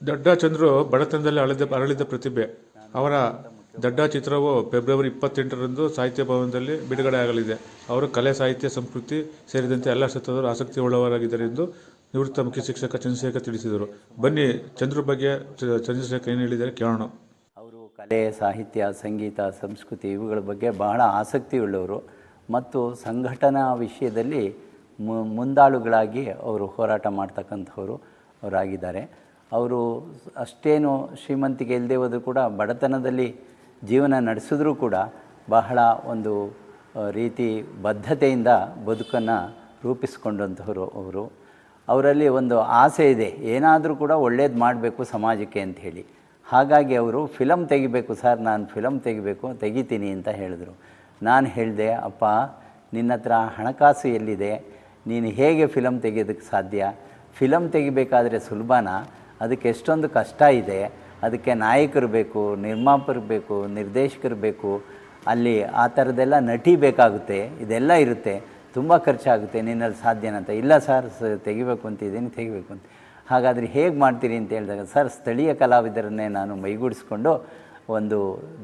ದಡ್ಡ ಚಂದ್ರು ಬಡತನದಲ್ಲಿ ಅರಳಿದ ಪ್ರತಿಭೆ. ಅವರ ದಡ್ಡ ಚಿತ್ರವು ಫೆಬ್ರವರಿ 28ರಂದು ಸಾಹಿತ್ಯ ಭವನದಲ್ಲಿ ಬಿಡುಗಡೆ ಆಗಲಿದೆ. ಅವರು ಕಲೆ, ಸಾಹಿತ್ಯ, ಸಂಸ್ಕೃತಿ ಸೇರಿದಂತೆ ಎಲ್ಲ ಕ್ಷೇತ್ರದಲ್ಲೂ ಆಸಕ್ತಿ ಉಳ್ಳವರಾಗಿದ್ದಾರೆ ಎಂದು ನಿವೃತ್ತ ಮುಖ್ಯ ಶಿಕ್ಷಕ ಚಂದ್ರಶೇಖರ್ ತಿಳಿಸಿದರು. ಬನ್ನಿ ಚಂದ್ರು ಬಗ್ಗೆ ಚಂದ್ರಶೇಖರ್ ಏನು ಹೇಳಿದ್ದಾರೆ ಕೇಳೋಣ. ಅವರು ಕಲೆ, ಸಾಹಿತ್ಯ, ಸಂಗೀತ, ಸಂಸ್ಕೃತಿ ಇವುಗಳ ಬಗ್ಗೆ ಬಹಳ ಆಸಕ್ತಿಯುಳ್ಳವರು ಮತ್ತು ಸಂಘಟನಾ ವಿಷಯದಲ್ಲಿ ಮುಂದಾಳುಗಳಾಗಿ ಅವರು ಹೋರಾಟ ಮಾಡ್ತಕ್ಕಂಥವರು ಅವರಾಗಿದ್ದಾರೆ. ಅವರು ಅಷ್ಟೇನು ಶ್ರೀಮಂತಿಕೆ ಇಲ್ಲದೆ ಹೋದರೂ ಕೂಡ ಬಡತನದಲ್ಲಿ ಜೀವನ ನಡೆಸಿದ್ರೂ ಕೂಡ ಬಹಳ ಒಂದು ರೀತಿ ಬದ್ಧತೆಯಿಂದ ಬದುಕನ್ನು ರೂಪಿಸ್ಕೊಂಡಂಥವರು ಅವರು. ಅವರಲ್ಲಿ ಒಂದು ಆಸೆ ಇದೆ, ಏನಾದರೂ ಕೂಡ ಒಳ್ಳೇದು ಮಾಡಬೇಕು ಸಮಾಜಕ್ಕೆ ಅಂಥೇಳಿ. ಹಾಗಾಗಿ ಅವರು ಫಿಲಮ್ ತೆಗಿಬೇಕು ಸರ್, ನಾನು ಫಿಲಮ್ ತೆಗಿತೀನಿ ಅಂತ ಹೇಳಿದ್ರು. ನಾನು ಹೇಳಿದೆ, ಅಪ್ಪ ನಿನ್ನ ಹತ್ರ ಹಣಕಾಸು ಎಲ್ಲಿದೆ, ನೀನು ಹೇಗೆ ಫಿಲಮ್ ತೆಗೆಯೋದಕ್ಕೆ ಸಾಧ್ಯ? ಫಿಲಮ್ ತೆಗಿಬೇಕಾದ್ರೆ ಸುಲಭನಾ? ಅದಕ್ಕೆ ಎಷ್ಟೊಂದು ಕಷ್ಟ ಇದೆ. ಅದಕ್ಕೆ ನಾಯಕರು ಬೇಕು, ನಿರ್ಮಾಪಕರು ಬೇಕು, ನಿರ್ದೇಶಕರು ಬೇಕು, ಅಲ್ಲಿ ಆ ಥರದ್ದೆಲ್ಲ ನಟಿ ಬೇಕಾಗುತ್ತೆ, ಇದೆಲ್ಲ ಇರುತ್ತೆ, ತುಂಬ ಖರ್ಚಾಗುತ್ತೆ, ನಿನ್ನಲ್ಲಿ ಸಾಧ್ಯನಂತ. ಇಲ್ಲ ಸರ್, ತೆಗಿಬೇಕು ಅಂತ. ಹಾಗಾದರೆ ಹೇಗೆ ಮಾಡ್ತೀರಿ ಅಂತ ಹೇಳಿದಾಗ, ಸರ್ ಸ್ಥಳೀಯ ಕಲಾವಿದರನ್ನೇ ನಾನು ಮೈಗೂಡಿಸ್ಕೊಂಡು ಒಂದು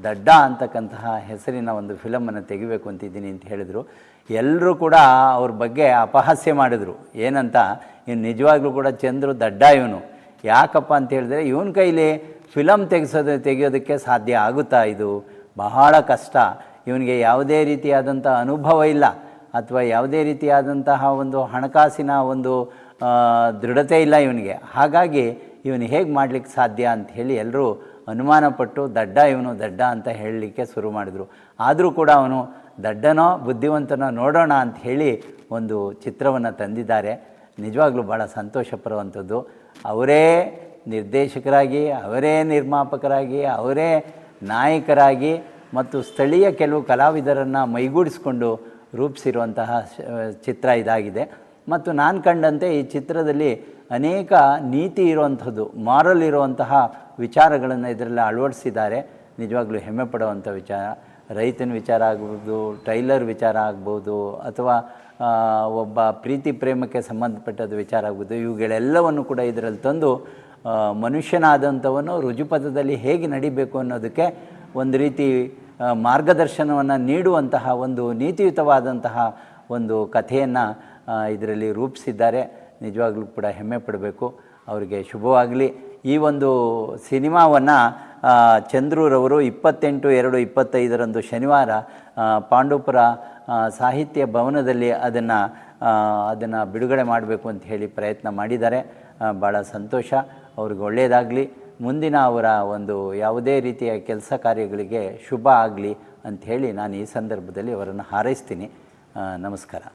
ದಡ್ಡ ಅಂತಕ್ಕಂತಹ ಹೆಸರಿನ ಒಂದು ಫಿಲಮನ್ನು ತೆಗಿಬೇಕು ಅಂತಿದ್ದೀನಿ ಅಂತ ಹೇಳಿದರು. ಎಲ್ಲರೂ ಕೂಡ ಅವ್ರ ಬಗ್ಗೆ ಅಪಹಾಸ್ಯ ಮಾಡಿದ್ರು. ಏನಂತ, ಇನ್ನು ನಿಜವಾಗ್ಲೂ ಕೂಡ ಚಂದ್ರು ದಡ್ಡ ಇವನು, ಯಾಕಪ್ಪ ಅಂತ ಹೇಳಿದ್ರೆ ಇವನ ಕೈಲಿ ಫಿಲಮ್ ತೆಗೆಯೋದಕ್ಕೆ ಸಾಧ್ಯ ಆಗುತ್ತಾ? ಇದು ಬಹಳ ಕಷ್ಟ, ಇವನಿಗೆ ಯಾವುದೇ ರೀತಿಯಾದಂಥ ಅನುಭವ ಇಲ್ಲ ಅಥವಾ ಯಾವುದೇ ರೀತಿಯಾದಂತಹ ಒಂದು ಹಣಕಾಸಿನ ಒಂದು ದೃಢತೆ ಇಲ್ಲ ಇವನಿಗೆ. ಹಾಗಾಗಿ ಇವನು ಹೇಗೆ ಮಾಡಲಿಕ್ಕೆ ಸಾಧ್ಯ ಅಂಥೇಳಿ ಎಲ್ಲರೂ ಅನುಮಾನಪಟ್ಟು ಇವನು ದಡ್ಡ ಅಂತ ಹೇಳಲಿಕ್ಕೆ ಶುರು ಮಾಡಿದರು. ಆದರೂ ಕೂಡ ಅವನು ದಡ್ಡನೋ ಬುದ್ಧಿವಂತನೋ ನೋಡೋಣ ಅಂತ ಹೇಳಿ ಒಂದು ಚಿತ್ರವನ್ನು ತಂದಿದ್ದಾರೆ. ನಿಜವಾಗ್ಲೂ ಭಾಳ ಸಂತೋಷ ಪಡುವಂಥದ್ದು. ಅವರೇ ನಿರ್ದೇಶಕರಾಗಿ, ಅವರೇ ನಿರ್ಮಾಪಕರಾಗಿ, ಅವರೇ ನಾಯಕರಾಗಿ ಮತ್ತು ಸ್ಥಳೀಯ ಕೆಲವು ಕಲಾವಿದರನ್ನು ಮೈಗೂಡಿಸ್ಕೊಂಡು ರೂಪಿಸಿರುವಂತಹ ಚಿತ್ರ ಇದಾಗಿದೆ. ಮತ್ತು ನಾನು ಕಂಡಂತೆ ಈ ಚಿತ್ರದಲ್ಲಿ ಅನೇಕ ನೀತಿ ಇರುವಂಥದ್ದು, ಮಾರಲ್ ಇರುವಂತಹ ವಿಚಾರಗಳನ್ನು ಇದರಲ್ಲಿ ಅಳವಡಿಸಿದ್ದಾರೆ. ನಿಜವಾಗ್ಲೂ ಹೆಮ್ಮೆ ಪಡುವಂಥ ವಿಚಾರ. ರೈತನ ವಿಚಾರ ಆಗ್ಬೋದು, ಟೈಲರ್ ವಿಚಾರ ಆಗ್ಬೋದು, ಅಥವಾ ಒಬ್ಬ ಪ್ರೀತಿ ಪ್ರೇಮಕ್ಕೆ ಸಂಬಂಧಪಟ್ಟದ ವಿಚಾರ ಆಗ್ಬೋದು, ಇವುಗಳೆಲ್ಲವನ್ನು ಕೂಡ ಇದರಲ್ಲಿ ತಂದು ಮನುಷ್ಯನಾದಂಥವನು ರುಜುಪಥದಲ್ಲಿ ಹೇಗೆ ನಡಿಬೇಕು ಅನ್ನೋದಕ್ಕೆ ಒಂದು ರೀತಿ ಮಾರ್ಗದರ್ಶನವನ್ನು ನೀಡುವಂತಹ ಒಂದು ನೀತಿಯುತವಾದಂತಹ ಒಂದು ಕಥೆಯನ್ನು ಇದರಲ್ಲಿ ರೂಪಿಸಿದ್ದಾರೆ. ನಿಜವಾಗ್ಲೂ ಕೂಡ ಹೆಮ್ಮೆ ಪಡಬೇಕು. ಅವರಿಗೆ ಶುಭವಾಗಲಿ. ಈ ಒಂದು ಸಿನಿಮಾವನ್ನು ಚಂದ್ರೂರವರು 28/2/25 ಶನಿವಾರ ಪಾಂಡವಪುರ ಸಾಹಿತ್ಯ ಭವನದಲ್ಲಿ ಅದನ್ನು ಬಿಡುಗಡೆ ಮಾಡಬೇಕು ಅಂತ ಹೇಳಿ ಪ್ರಯತ್ನ ಮಾಡಿದ್ದಾರೆ. ಭಾಳ ಸಂತೋಷ. ಅವ್ರಿಗೆ ಒಳ್ಳೆಯದಾಗಲಿ. ಮುಂದಿನ ಅವರ ಒಂದು ಯಾವುದೇ ರೀತಿಯ ಕೆಲಸ ಕಾರ್ಯಗಳಿಗೆ ಶುಭ ಆಗಲಿ ಅಂಥೇಳಿ ನಾನು ಈ ಸಂದರ್ಭದಲ್ಲಿ ಅವರನ್ನು ಹಾರೈಸ್ತೀನಿ. ನಮಸ್ಕಾರ.